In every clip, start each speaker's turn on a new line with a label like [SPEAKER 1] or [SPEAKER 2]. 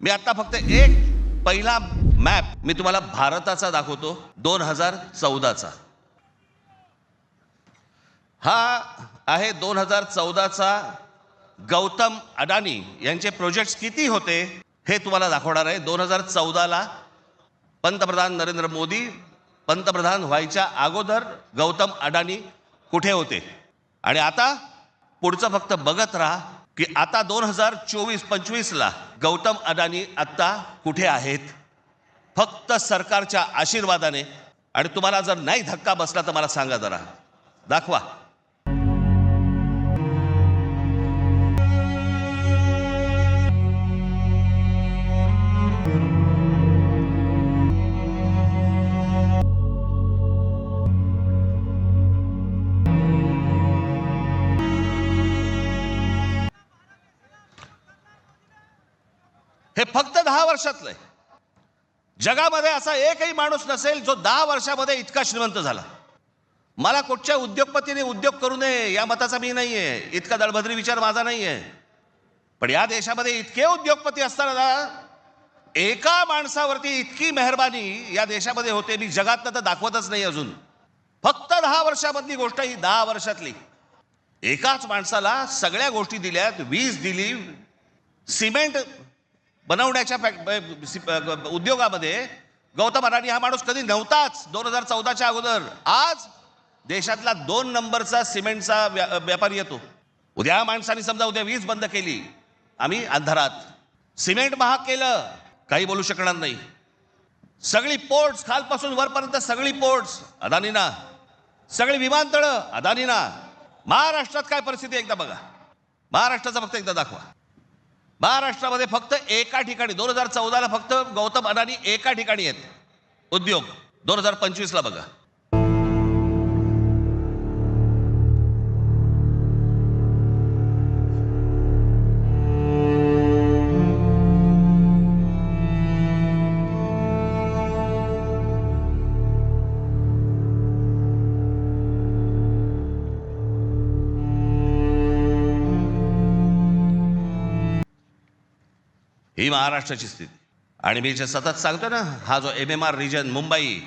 [SPEAKER 1] मी आता फक्त एक पहिला मॅप मी तुम्हाला भारताचा दाखवतो 2014चा। हा आहे 2014चा गौतम अडानी यांचे प्रोजेक्ट्स किती होते हे तुम्हाला दाखवणार आहे। 2014ला पंतप्रधान नरेंद्र मोदी पंतप्रधान व्हायच्या अगोदर गौतम अडानी कुठे होते आणि आता पुढचं फक्त बघत राहा की आता 2024-25ला गौतम अडानी आता कुठे आहेत। फक्त सरकारच्या आशीर्वादाने। आणि तुम्हाला जर नाही धक्का बसला तर मला सांगा, जरा दाखवा। हे फक्त 10 वर्षातलं आहे। जगामध्ये असा एकही माणूस नसेल जो 10 वर्षामध्ये इतका श्रीमंत झाला। मला कुठच्या उद्योगपतीने उद्योग करू नये या मताचा मी नाहीये, इतका दळभद्री विचार माझा नाहीये। पण या देशामध्ये इतके उद्योगपती असताना एका माणसावरती इतकी मेहरबानी या देशामध्ये होते, मी जगात तर दाखवतच नाही अजून। फक्त 10 वर्षामधली गोष्ट ही 10 वर्षातली। एकाच माणसाला सगळ्या गोष्टी दिल्यात, वीज दिली, सिमेंट बनवण्याच्या उद्योगामध्ये गौतम अडानी हा माणूस कधी नव्हताच 2014च्या अगोदर। आज देशातला 2 नंबरचा सिमेंटचा व्यापारी येतो। उद्या माणसाने समजा उद्या वीज बंद केली, आम्ही अंधारात। सिमेंट महाग केलं, काही बोलू शकणार नाही। सगळी पोर्ट्स खालपासून वरपर्यंत सगळी पोर्ट्स अदानीना, सगळी विमानतळं अदानीना। महाराष्ट्रात काय परिस्थिती एकदा बघा, महाराष्ट्राचा फक्त एकदा दाखवा। महाराष्ट्रामध्ये फक्त एका ठिकाणी 2014ला फक्त गौतम अडानी एका ठिकाणी आहेत उद्योग। 2025ला बघा। ही महाराष्ट्राची स्थिती। आणि मी जे सतत सांगतो ना, हा जो MMR रिजन मुंबई,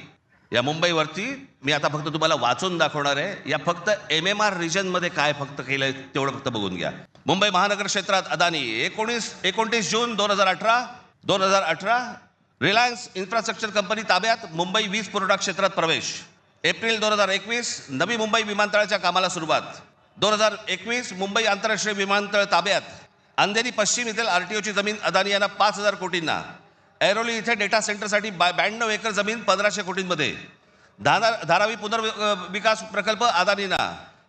[SPEAKER 1] या मुंबईवरती मी आता फक्त तुम्हाला वाचून दाखवणार आहे। या फक्त MMR रिजन मध्ये काय फक्त केलंय तेवढं फक्त बघून घ्या। मुंबई महानगर क्षेत्रात अदानी 29 जून 2018 रिलायन्स इन्फ्रास्ट्रक्चर कंपनी ताब्यात मुंबई वीज पुरवठा क्षेत्रात प्रवेश। एप्रिल 2021 नवी मुंबई विमानतळाच्या कामाला सुरुवात। 2021 मुंबई आंतरराष्ट्रीय विमानतळ ताब्यात। अंधेरी पश्चिम येथील RTOची जमीन अदानी यांना 5,000 कोटींना। ऐरोली इथे डेटा सेंटरसाठी 92 एकर जमीन 1,500 कोटींमध्ये। धारावी पुनर्विकास प्रकल्प अदानींना।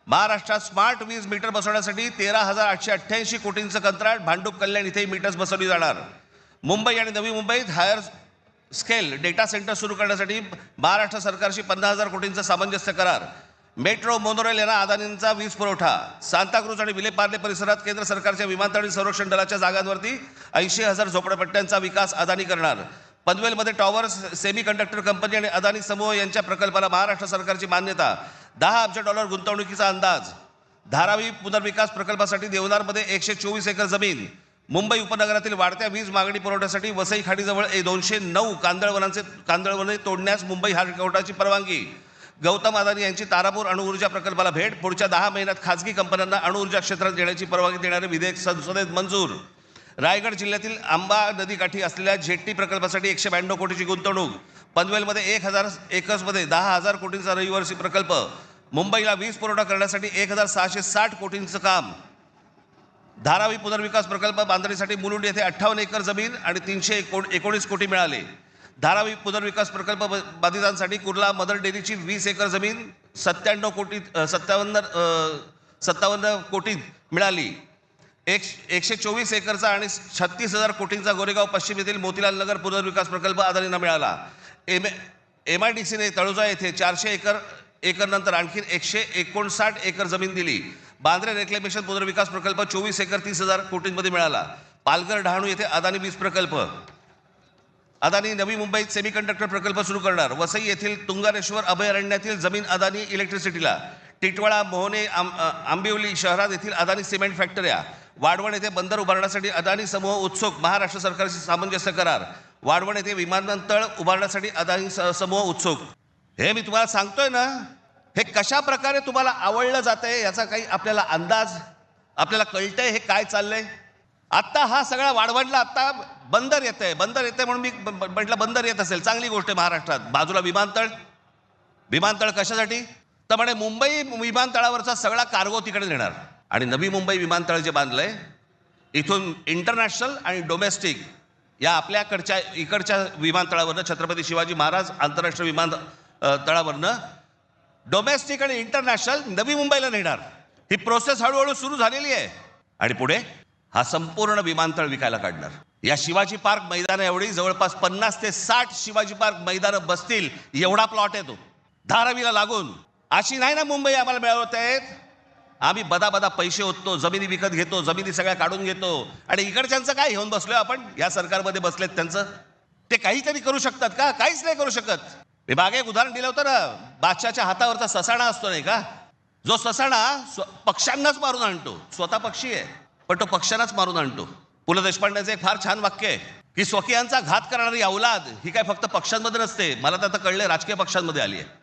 [SPEAKER 1] महाराष्ट्रात स्मार्ट वीज मीटर बसवण्यासाठी 13,888 कोटींचं कंत्राट। भांडूप कल्याण इथे मीटर्स बसवली जाणार। मुंबई आणि नवी मुंबईत हायर स्केल डेटा सेंटर सुरू करण्यासाठी महाराष्ट्र सरकारशी 50,000 कोटींचा सामंजस्य करार। मेट्रो मोनोरेल यांना अदानींचा वीज पुरवठा। सांताक्रूज आणि विलेपार्ले परिसरात केंद्र सरकारच्या विमानतळ संरक्षण दलाच्या जागांवरती 80,000 झोपडपट्ट्यांचा विकास अदानी करणार। पनवेलमध्ये टॉवर्स सेमी कंडक्टर कंपनी आणि अदानी समूह यांच्या प्रकल्पाला महाराष्ट्र सरकारची मान्यता। $10 अब्ज गुंतवणुकीचा अंदाज। धारावी पुनर्विकास प्रकल्पासाठी देवनारमध्ये 124 एकर जमीन। मुंबई उपनगरातील वाढत्या वीज मागणी पुरवठ्यासाठी वसई खाडीजवळ 209 कांदळवने तोडण्यास मुंबई हायकोर्टाची परवानगी। गौतम अदानी यांची तारापूर अणुऊर्जा प्रकल्पाला भेट। पुढच्या 10 महिन्यात खासगी कंपन्यांना अणुऊर्जा क्षेत्रात येण्याची परवानगी देणारे विधेयक संसदेत मंजूर। रायगड जिल्ह्यातील आंबा नदीकाठी असलेल्या जेट्टी प्रकल्पासाठी 192 कोटीची गुंतवणूक। पनवेलमध्ये 1,000 एकर्समध्ये 10,000 कोटींचा रहिवासी प्रकल्प। मुंबईला वीज पुरवठा करण्यासाठी 1,660 कोटींचं काम। धारावी पुनर्विकास प्रकल्प बांधणीसाठी मुलुंड येथे 58 एकर जमीन आणि 319 कोटी मिळाले। धारावी पुनर्विकास प्रकल्प बाधितांसाठी कुर्ला मदर डेअरीची 20 एकर जमीन 57 कोटी मिळाली। 124 एकरचा आणि 36,000 कोटींचा गोरेगाव पश्चिम येथील मोतीलाल नगर पुनर्विकास प्रकल्प अदानींना मिळाला। MIDCने तळोजा येथे 400 एकर नंतर आणखी 159 एकर जमीन दिली। बांद्रे रेक्लेमेशन पुनर्विकास प्रकल्प 24 एकर 30,000 कोटींमध्ये मिळाला। पालघर डहाणू येथे अदानी वीज प्रकल्प। अदानी नवी मुंबईत सेमीकंडक्टर प्रकल्प सुरू करणार। वसई येथील तुंगारेश्वर अभयारण्यातील जमीन अदानी इलेक्ट्रिसिटीला। टिटवाळा मोहने आंबिवली शहरात येथील अदानी सिमेंट फॅक्टऱ्या। वाढवण येथे बंदर उभारण्यासाठी अदानी समूह उत्सुक, महाराष्ट्र सरकारशी सामंजस्य करार. वाढवण येथे विमानतळ उभारण्यासाठी अदानी समूह उत्सुक. हे मी तुम्हाला सांगतोय ना, हे कशा प्रकारे तुम्हाला आवडलं जातंय याचा काही आपल्याला अंदाज, आपल्याला कळतंय हे काय चाललंय. आत्ता हा सगळा वाढवणला आत्ता बंदर येतंय म्हणून मी म्हटलं बंदर येत असेल चांगली गोष्ट आहे महाराष्ट्रात. बाजूला विमानतळ कशासाठी तर म्हणे मुंबई विमानतळावरचा सगळा कार्गो तिकडे नेणार. आणि नवी मुंबई विमानतळ जे बांधलंय इथून इंटरनॅशनल आणि डोमेस्टिक या आपल्याकडच्या इकडच्या विमानतळावरनं, छत्रपती शिवाजी महाराज आंतरराष्ट्रीय विमानतळावरनं डोमेस्टिक आणि इंटरनॅशनल नवी मुंबईला नेणार. ही प्रोसेस हळूहळू सुरू झालेली आहे. आणि पुढे हा संपूर्ण विमानतळ विकायला काढणार. या शिवाजी पार्क मैदाना एवढी जवळपास 50 ते 60 शिवाजी पार्क मैदानं बसतील एवढा प्लॉट आहे तो, धारावीला लागून. अशी नाही ना मुंबई आम्हाला मिळवत आहेत. आम्ही बदा पैसे होतो, जमिनी विकत घेतो, जमिनी सगळ्या काढून घेतो. आणि इकडच्यांचं काय घेऊन बसलोय आपण, या सरकारमध्ये बसलेत त्यांचं. ते काहीतरी करू शकतात का? काहीच नाही करू शकत. मी मागे एक उदाहरण दिलं होतं ना, बादशाच्या हातावरचा ससाणा असतो नाही का, जो ससाणा पक्ष्यांनाच मारून आणतो. स्वतः पक्षी आहे पण तो पक्ष्यांनाच मारून आणतो. पु ल देशपांडेचं एक फार छान वाक्य आहे की स्वकीयांचा घात करणारी औलाद ही काय फक्त पक्षांमध्ये नसते, मला तर आता कळलं राजकीय पक्षांमध्ये आली आहे.